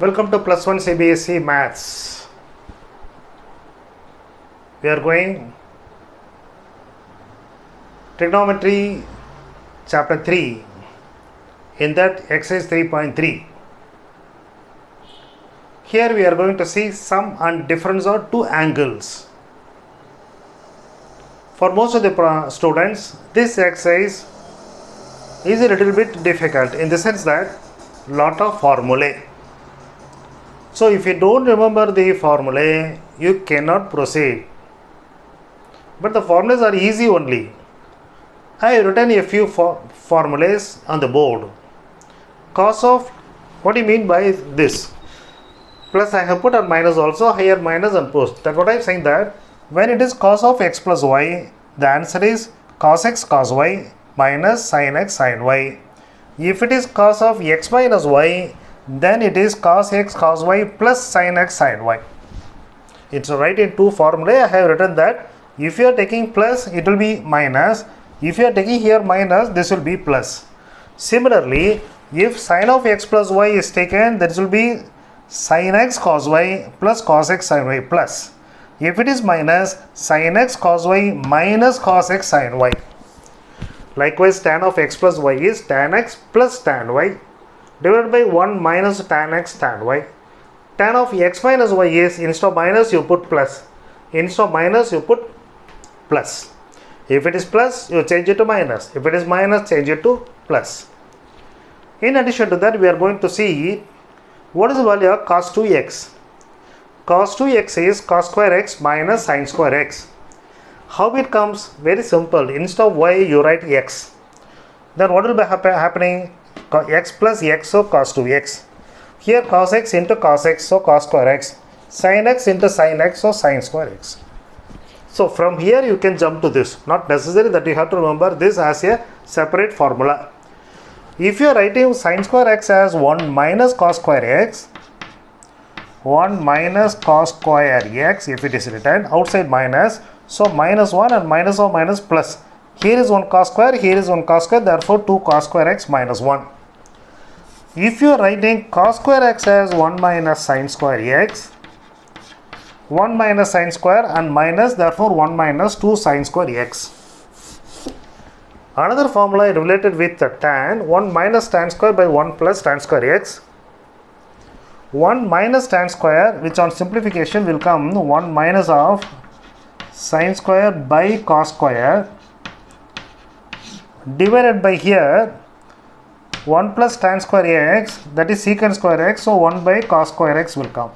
Welcome to Plus One CBSE Maths. We are going Trigonometry Chapter 3. In that, exercise 3.3. Here we are going to see sum and difference of two angles. For most of the students, this exercise is a little bit difficult in the sense that lot of formulae. So if you don't remember the formulae, you cannot proceed. But the formulas are easy only. I have written a few formulas on the board. Cos of, what do you mean by this? Plus I have put on minus also, higher minus and post. That's what I am saying, that when it is cos of x plus y, the answer is cos x cos y minus sin x sin y. If it is cos of x minus y, then it is cos x cos y plus sin x sin y. It's right in two formulae. I have written that if you are taking plus, it will be minus. If you are taking here minus, this will be plus. Similarly, if sin of x plus y is taken, that will be sin x cos y plus cos x sin y plus. If it is minus, sin x cos y minus cos x sin y. Likewise, tan of x plus y is tan x plus tan y divided by 1 minus tan x tan y. Tan of x minus y is, instead of minus you put plus. Instead of minus you put plus. If it is plus, you change it to minus. If it is minus, change it to plus. In addition to that, we are going to see what is the value of cos 2x. Cos 2x is cos square x minus sin square x. How it comes? Very simple. Instead of y, you write x. Then what will be happening? X plus x, so cos 2x. Here cos x into cos x, so cos square x. Sin x into sin x, so sin square x. So from here you can jump to this. Not necessary that you have to remember this as a separate formula. If you are writing sin square x as 1 minus cos square x, 1 minus cos square x, if it is written outside minus, so minus 1 and minus or minus plus. Here is 1 cos square, here is 1 cos square, therefore 2 cos square x minus 1. If you are writing cos square x as 1 minus sin square x, 1 minus sin square and minus, therefore 1 minus 2 sin square x. Another formula related with the tan, 1 minus tan square by 1 plus tan square x. 1 minus tan square, which on simplification will come 1 minus of sin square by cos square divided by here 1 plus tan square x, that is secant square x, so 1 by cos square x will come.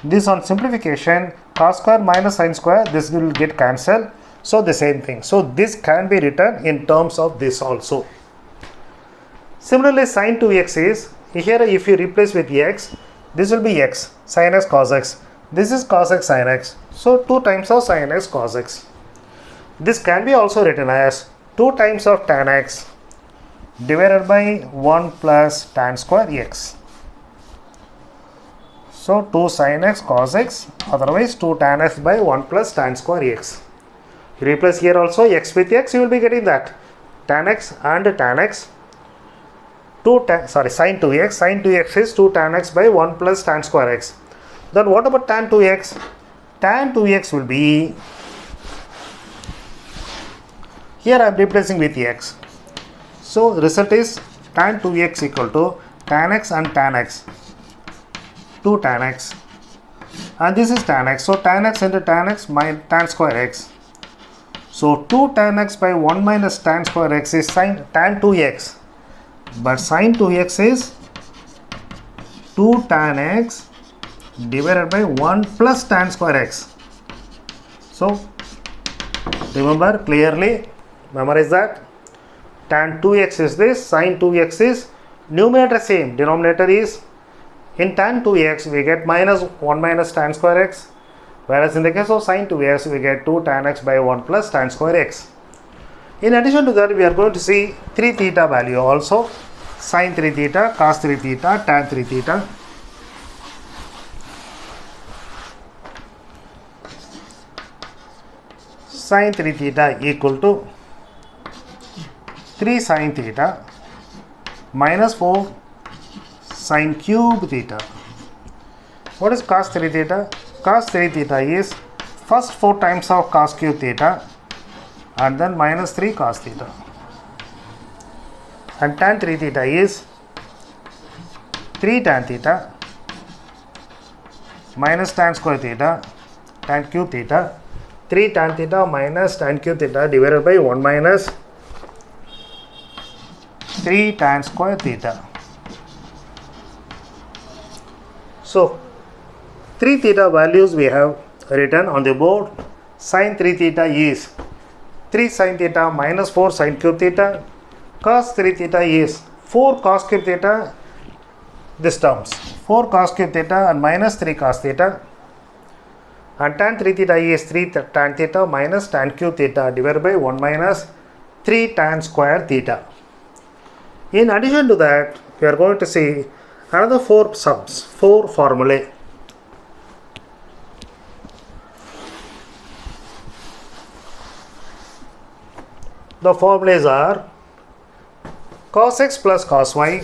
This on simplification, cos square minus sin square, this will get cancelled, so the same thing. So this can be written in terms of this also. Similarly, sin 2x is, here if you replace with x, this will be x, sin x cos x. This is cos x sin x, so 2 times of sin x cos x. This can be also written as 2 times of tan x divided by 1 plus tan square x. So 2 sin x cos x, otherwise 2 tan x by 1 plus tan square x. You replace here also x with x, you will be getting that tan x and tan x. Sin 2x. Sin 2x is 2 tan x by 1 plus tan square x. Then what about tan 2x? Tan 2x will be, here I am replacing with x. So the result is tan 2x equal to tan x and tan x, 2 tan x, and this is tan x, so tan x into tan x minus tan square x. So 2 tan x by 1 minus tan square x is sin tan 2x, but sin 2x is 2 tan x divided by 1 plus tan square x. So remember clearly, memorize that tan 2x is this, sin 2x is, numerator same, denominator is, in tan 2x we get minus 1 minus tan square x, whereas in the case of sin 2x we get 2 tan x by 1 plus tan square x. In addition to that, we are going to see 3 theta value also, sin 3 theta, cos 3 theta, tan 3 theta. Sin 3 theta equal to 3 sin theta minus 4 sin cube theta. What is cos 3 theta? Cos 3 theta is first 4 times of cos cube theta and then minus 3 cos theta. And tan 3 theta is 3 tan theta minus tan square theta, tan cube theta, 3 tan theta minus tan cube theta divided by 1 minus 3 tan square theta. So 3 theta values we have written on the board. Sin 3 theta is 3 sin theta minus 4 sin cube theta. Cos 3 theta is 4 cos cube theta, this terms 4 cos cube theta and minus 3 cos theta. And tan 3 theta is 3 tan theta minus tan cube theta divided by 1 minus 3 tan square theta. In addition to that, we are going to see another 4 sums, 4 formulae. The formulas are cos x plus cos y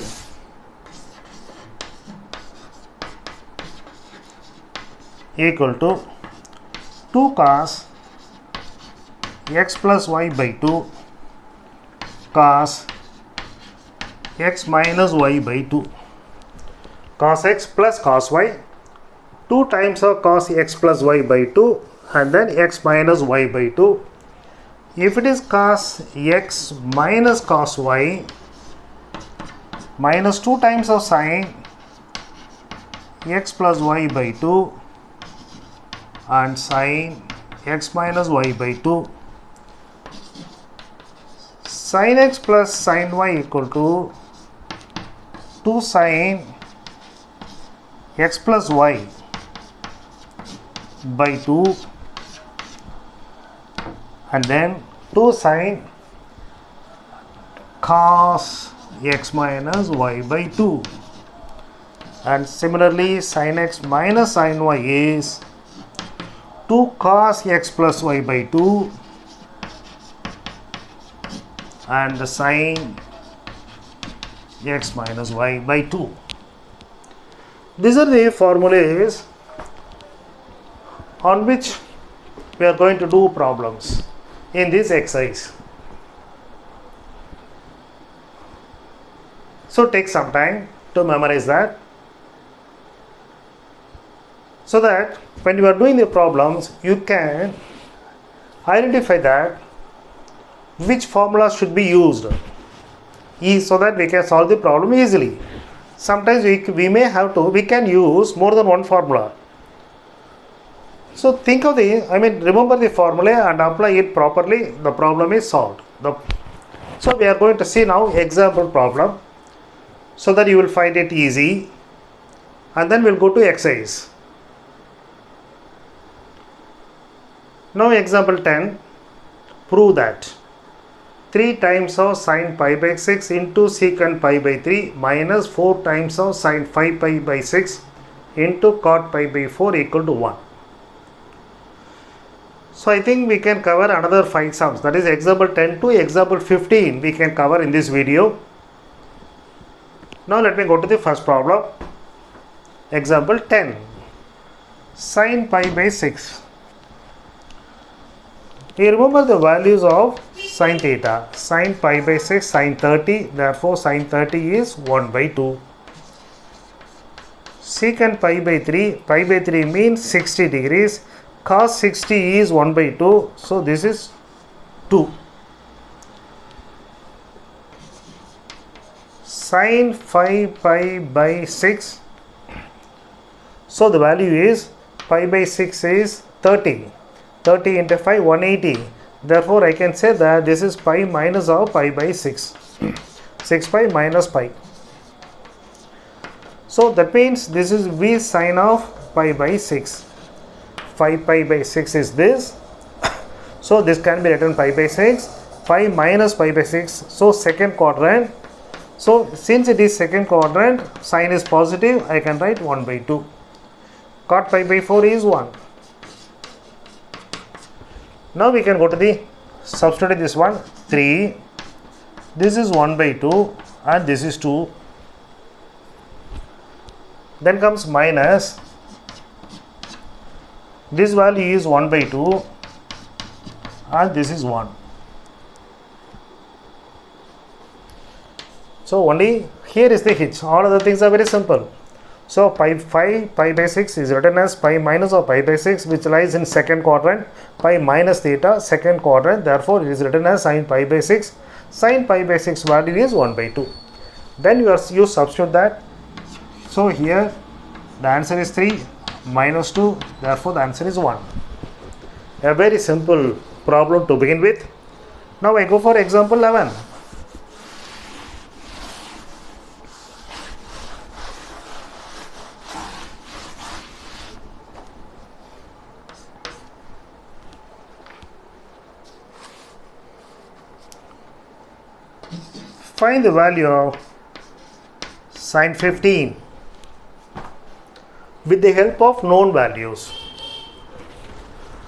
equal to 2 cos x plus y by 2 cos x minus y by 2. Cos x plus cos y, 2 times of cos x plus y by 2 and then x minus y by 2. If it is cos x minus cos y, minus 2 times of sin x plus y by 2 and sin x minus y by 2. Sin x plus sin y equal to 2 sin x plus y by 2 and then 2 sin cos x minus y by 2, and similarly sin x minus sin y is 2 cos x plus y by 2 and the sin x minus y by 2. These are the formulas on which we are going to do problems in this exercise. So take some time to memorize that, so that when you are doing the problems you can identify that which formula should be used, so that we can solve the problem easily. Sometimes we can use more than one formula. So think of remember the formula and apply it properly, the problem is solved. So we are going to see now example problem, so that you will find it easy, and then we'll go to exercise. Now example 10, prove that 3 times of sin pi by 6 into secant pi by 3 minus 4 times of sin 5 pi by 6 into cot pi by 4 equal to 1. So I think we can cover another 5 sums, that is example 10 to example 15 we can cover in this video. Now let me go to the first problem. Example 10, sin pi by 6. You remember the values of sin theta. Sin pi by 6, sin 30, therefore sin 30 is 1 by 2. Secant pi by 3 means 60 degrees. Cos 60 is 1 by 2, so this is 2. Sin 5 pi by 6, so the value is pi by 6 is 30. 30 into 5, 180. Therefore I can say that this is pi minus of pi by 6. 6 pi minus pi. So that means this is V sin of pi by 6. 5 pi by 6 is this. So this can be written pi by 6. Pi minus pi by 6. So second quadrant. So since it is second quadrant, sign is positive, I can write 1 by 2. Cot pi by 4 is 1. Now we can go to the substitute this one, 3. This is 1 by 2 and this is 2. Then comes minus This value is 1 by 2 and this is 1. So only here is the hitch. All other things are very simple. So pi by 6 is written as pi minus of pi by 6, which lies in second quadrant, pi minus theta second quadrant. Therefore, it is written as sin pi by 6. Sin pi by 6 value is 1 by 2. Then you substitute that. So here the answer is 3 minus 2. Therefore, the answer is 1. A very simple problem to begin with. Now I go for example 11. Find the value of sin 15 with the help of known values.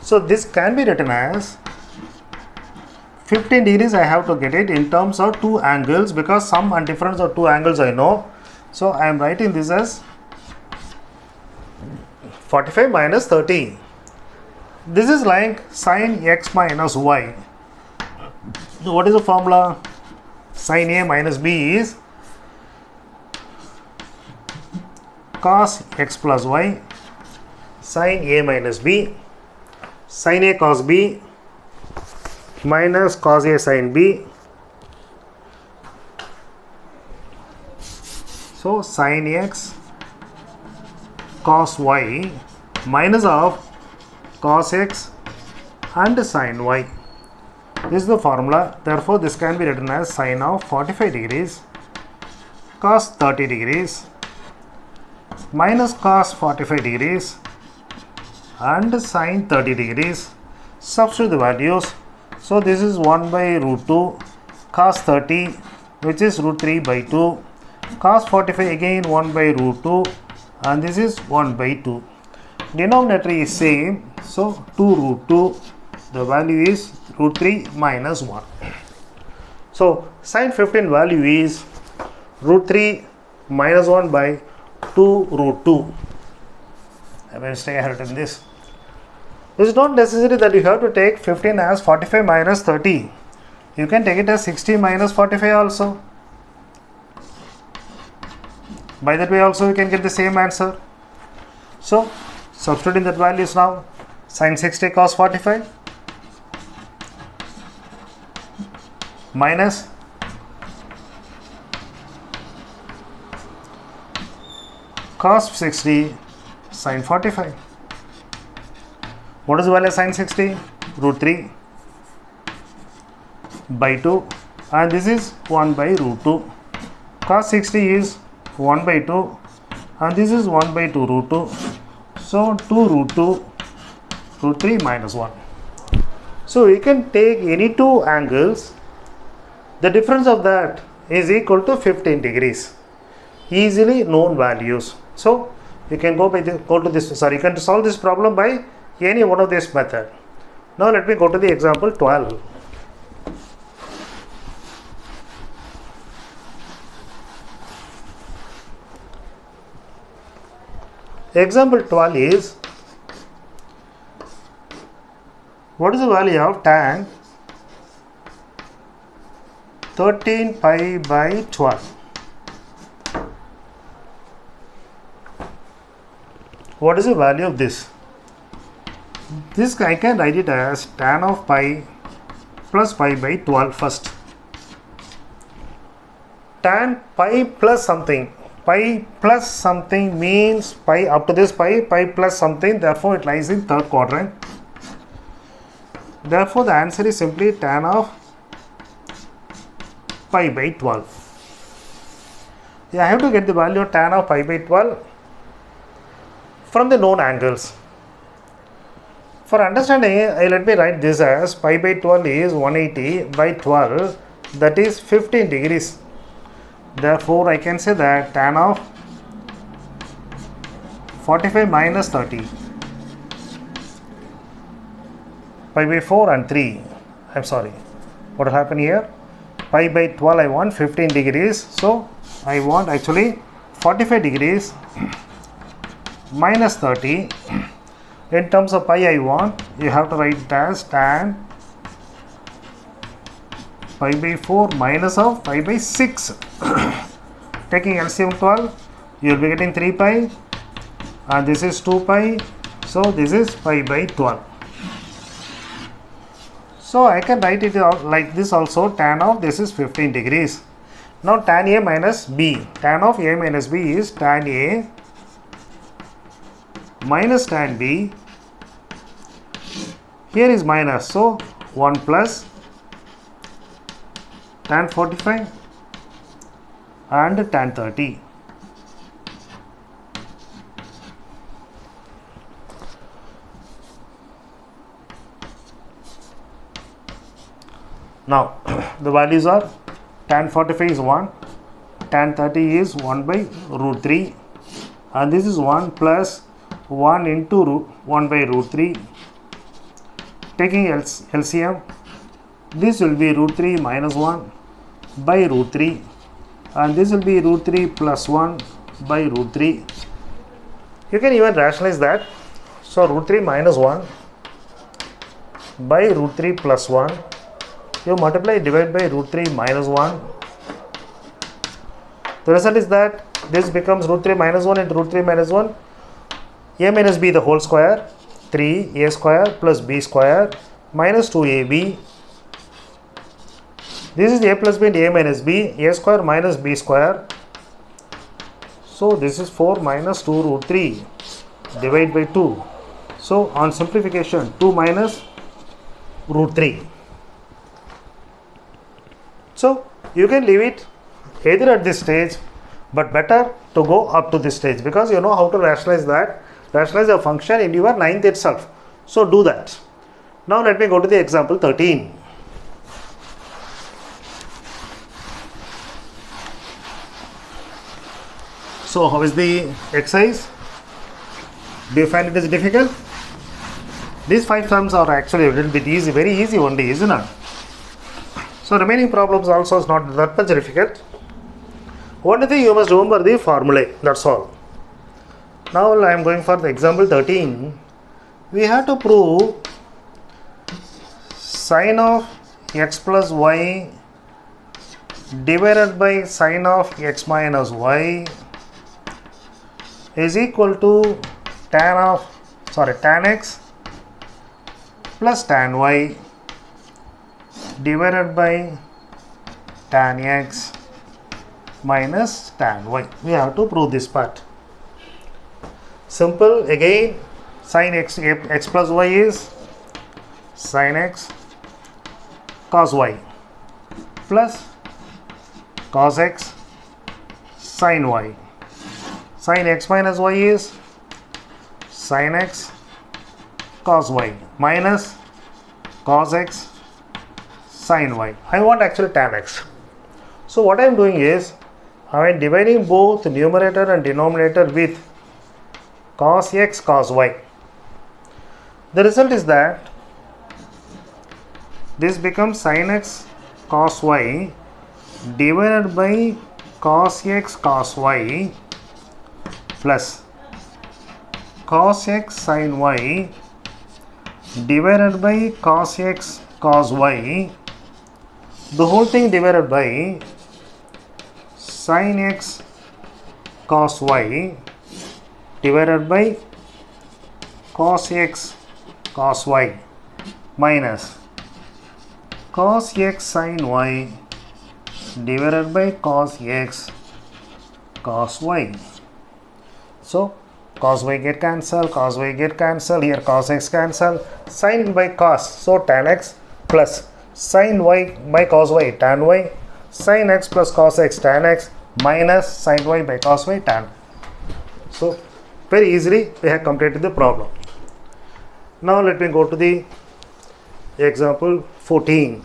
So this can be written as 15 degrees. I have to get it in terms of two angles, because sum and difference of two angles I know. So I am writing this as 45 minus 30. This is like sin x minus y. So what is the formula? Sin A minus B is cos x plus y, sin A minus B, sin A cos B minus cos A sin B. So sin x cos y minus of cos x and sin y. This is the formula. Therefore, this can be written as sin of 45 degrees cos 30 degrees minus cos 45 degrees and sin 30 degrees. Substitute the values. So this is 1 by root 2 cos 30, which is root 3 by 2, cos 45 again 1 by root 2, and this is 1 by 2. Denominator is same, so 2 root 2. The value is root 3 minus 1. So sin 15 value is root 3 minus 1 by 2 root 2. I will stay ahead in this. It is not necessary that you have to take 15 as 45 minus 30. You can take it as 60 minus 45 also. By that way also you can get the same answer. So substituting that values now. Sin 60 cos 45 minus cos 60 sin 45. What is the value of sin 60? Root 3 by 2, and this is 1 by root 2. Cos 60 is 1 by 2 and this is 1 by 2 root 2. So 2 root 2 root 3 minus 1. So you can take any two angles. The difference of that is equal to 15 degrees. Easily known values. So you can you can solve this problem by any one of this method. Now let me go to the example 12. Example 12 is, what is the value of tan 13 pi by 12? What is the value of this? This I can write it as tan of pi plus pi by 12 first. Tan pi plus something. Pi plus something means pi up to this pi plus something. Therefore, it lies in third quadrant. Therefore, the answer is simply tan of pi by 12. I have to get the value of tan of pi by 12 from the known angles. For understanding, let me write this as pi by 12 is 180 by 12, that is 15 degrees. Therefore, I can say that tan of 45 minus 30, pi by 4 and 3. I'm sorry, what will happen here? Pi by 12 I want 15 degrees. So, I want actually 45 degrees minus 30. In terms of pi I want, you have to write it as tan pi by 4 minus of pi by 6. Taking LCM 12, you will be getting 3 pi, and this is 2 pi, so this is pi by 12. So I can write it out like this also, tan of this is 15 degrees. Now tan A minus B, tan of A minus B is tan A minus tan B. Here is minus, so 1 plus tan 45 and tan 30. Now the values are tan 45 is 1, tan 30 is 1 by root 3, and this is 1 plus 1 into 1 by root 3. Taking LCM, this will be root 3 minus 1 by root 3, and this will be root 3 plus 1 by root 3. You can even rationalize that. So root 3 minus 1 by root 3 plus 1, you multiply, divide by root 3 minus 1. The result is that this becomes root 3 minus 1 into root 3 minus 1, a minus b the whole square, 3a square plus b square minus 2ab. This is a plus b and a minus b, a square minus b square. So this is 4 minus 2 root 3 divided by 2. So on simplification, 2 minus root 3. So you can leave it either at this stage, but better to go up to this stage, because you know how to rationalize that. Rationalize a function in your 9th itself. So do that. Now let me go to the example 13. So how is the exercise? Do you find it is difficult? These 5 terms are actually a little bit easy, very easy only, isn't it? So remaining problems also is not that much difficult. Only thing you must remember the formulae, that's all. Now I am going for the example 13. We have to prove sine of x plus y divided by sine of x minus y is equal to tan x plus tan y divided by tan x minus tan y. We have to prove this part. Simple again. Sin x plus y is sin x cos y plus cos x sin y. Sin x minus y is sin x cos y minus cos x sin y. I want actually tan x. So what I am doing is I am dividing both numerator and denominator with cos x cos y. The result is that this becomes sin x cos y divided by cos x cos y plus cos x sin y divided by cos x cos y, the whole thing divided by sin x cos y divided by cos x cos y minus cos x sin y divided by cos x cos y. So cos y get cancelled, cos y get cancelled, here cos x cancel, sin by cos, so tan x plus sin y by cos y tan y, sin x plus cos x tan x minus sin y by cos y tan. So very easily we have completed the problem. Now let me go to the example 14.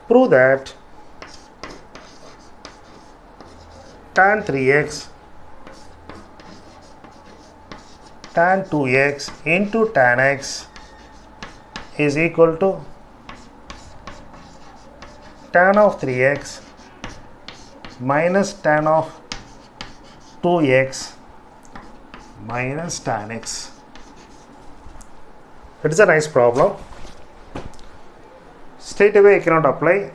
Prove that tan 3x tan 2x into tan x is equal to tan of 3x minus tan of 2x minus tan x. It is a nice problem. Straight away I cannot apply.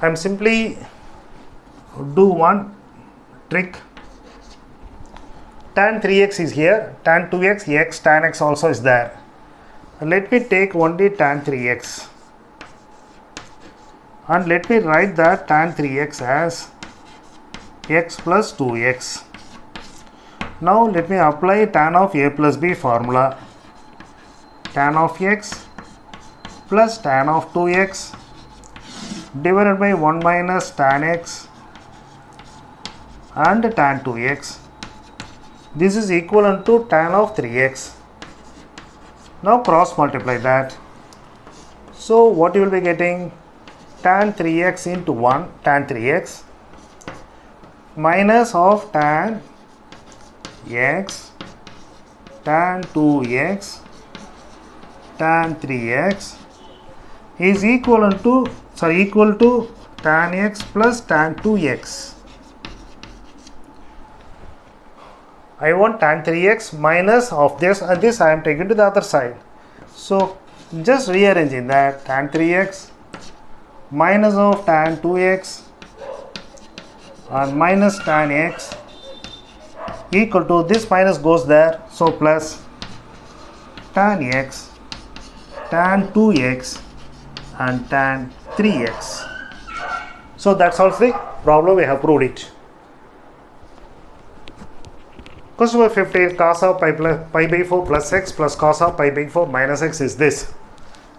I am simply do one trick. Tan 3x is here, tan 2x, x, tan x also is there. Let me take only tan 3x and let me write that tan 3x as x plus 2x. Now let me apply tan of a plus b formula. Tan of x plus tan of 2x divided by 1 minus tan x and tan 2x. This is equivalent to tan of 3x. Now cross multiply that. So what you will be getting? Tan 3x into 1, tan 3x minus of tan x, tan 2x, tan 3x is equal to tan x plus tan 2x. I want tan 3x minus of this and this I am taking to the other side. So just rearranging that, tan 3x minus of tan 2x and minus tan x equal to this minus goes there, so plus tan x, tan 2x and tan 3x. So that solves the problem. We have proved it. Question number 15, cos of pi by 4 plus x plus cos of pi by 4 minus x is this.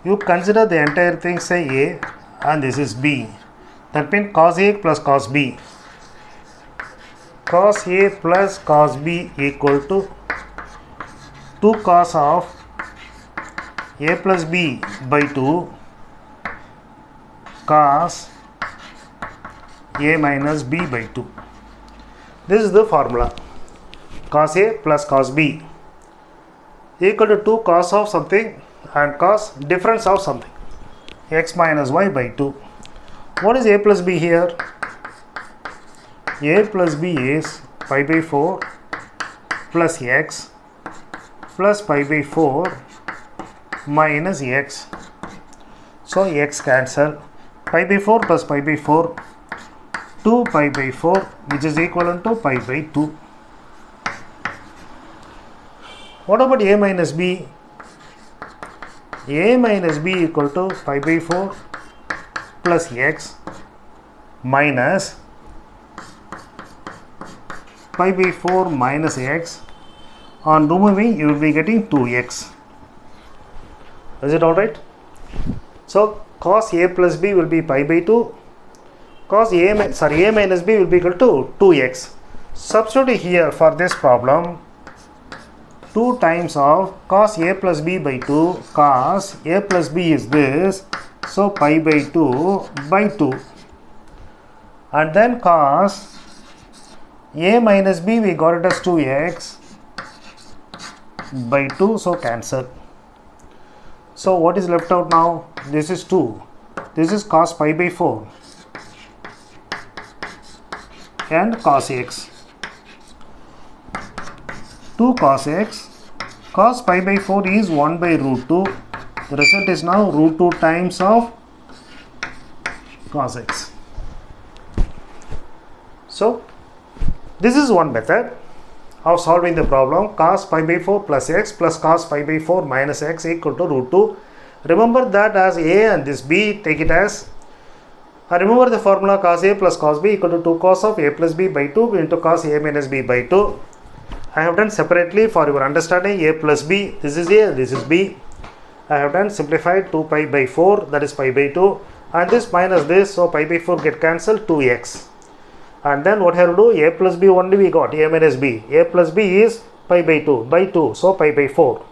You consider the entire thing, say a and this is b. That means cos a plus cos b. Cos a plus cos b equal to 2 cos of a plus b by 2 cos a minus b by 2. This is the formula. Cos a plus cos b equal to 2 cos of something and cos difference of something, x minus y by 2. What is a plus b here? A plus b is pi by 4 plus x plus pi by 4 minus x. So x cancel. Pi by 4 plus pi by 4, 2 pi by 4, which is equivalent to pi by 2. What about a minus b? A minus b equal to pi by 4 plus x minus pi by 4 minus x. On removing, you will be getting 2x. Is it alright? So cos a plus b will be pi by 2. Cos a minus b will be equal to 2x. Substitute here for this problem 2 times of cos a plus b by 2. Cos a plus b is this, so pi by 2 by 2. And then cos a minus b we got it as 2x by 2, so cancel. So what is left out now? This is 2. This is cos pi by 4 and cos x. 2 cos x. Cos pi by 4 is 1 by root 2. The result is now root 2 times of cos x. So this is one method of solving the problem. Cos pi by 4 plus x plus cos pi by 4 minus x equal to root 2. Remember that as a and this b, take it as, remember the formula cos a plus cos b equal to 2 cos of a plus b by 2 into cos a minus b by 2. I have done separately for your understanding a plus b, this is a, this is b. I have done simplified 2 pi by 4, that is pi by 2, and this minus this, so pi by 4 get cancelled, 2x. And then what I have to do, a plus b only we got, a minus b. A plus b is pi by 2, so pi by 4.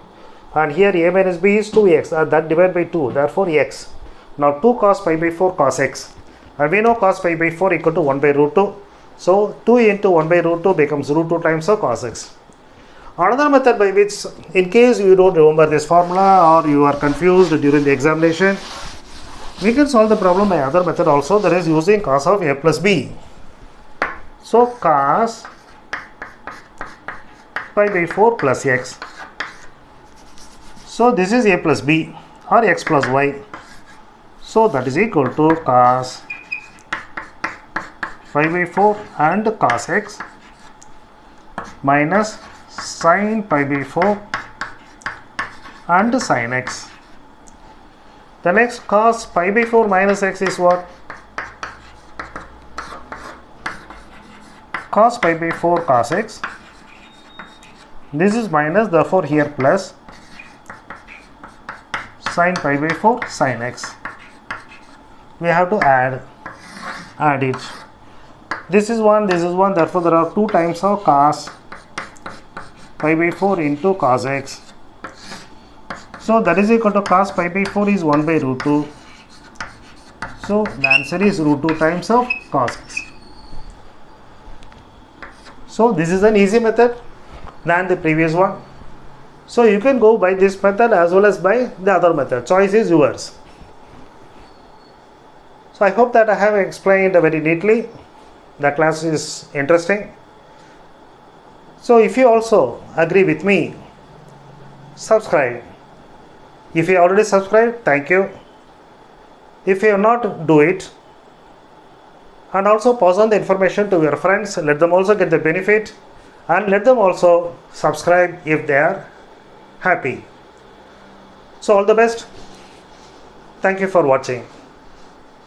And here a minus b is 2x, and that divided by 2, therefore x. Now 2 cos pi by 4 cos x. And we know cos pi by 4 equal to 1 by root 2. So 2 into 1 by root 2 becomes root 2 times of cos x. Another method by which, in case you don't remember this formula or you are confused during the examination, we can solve the problem by other method also, that is using cos of a plus b. So cos pi by 4 plus x. So this is a plus b or x plus y. So that is equal to cos pi by 4 and cos x minus sin pi by 4 and sin x. The next cos pi by 4 minus x is what? Cos pi by 4 cos x. This is minus, therefore here plus sin pi by 4 sin x. We have to add it. This is 1, therefore there are 2 times of cos pi by 4 into cos x. So that is equal to cos pi by 4 is 1 by root 2. So the answer is root 2 times of cos x. So this is an easy method than the previous one. So you can go by this method as well as by the other method. Choice is yours. So I hope that I have explained very neatly. The class is interesting. So if you also agree with me, subscribe. If you already subscribed, thank you. If you have not, do it. And also pass on the information to your friends. Let them also get the benefit. And let them also subscribe if they are happy. So all the best. Thank you for watching.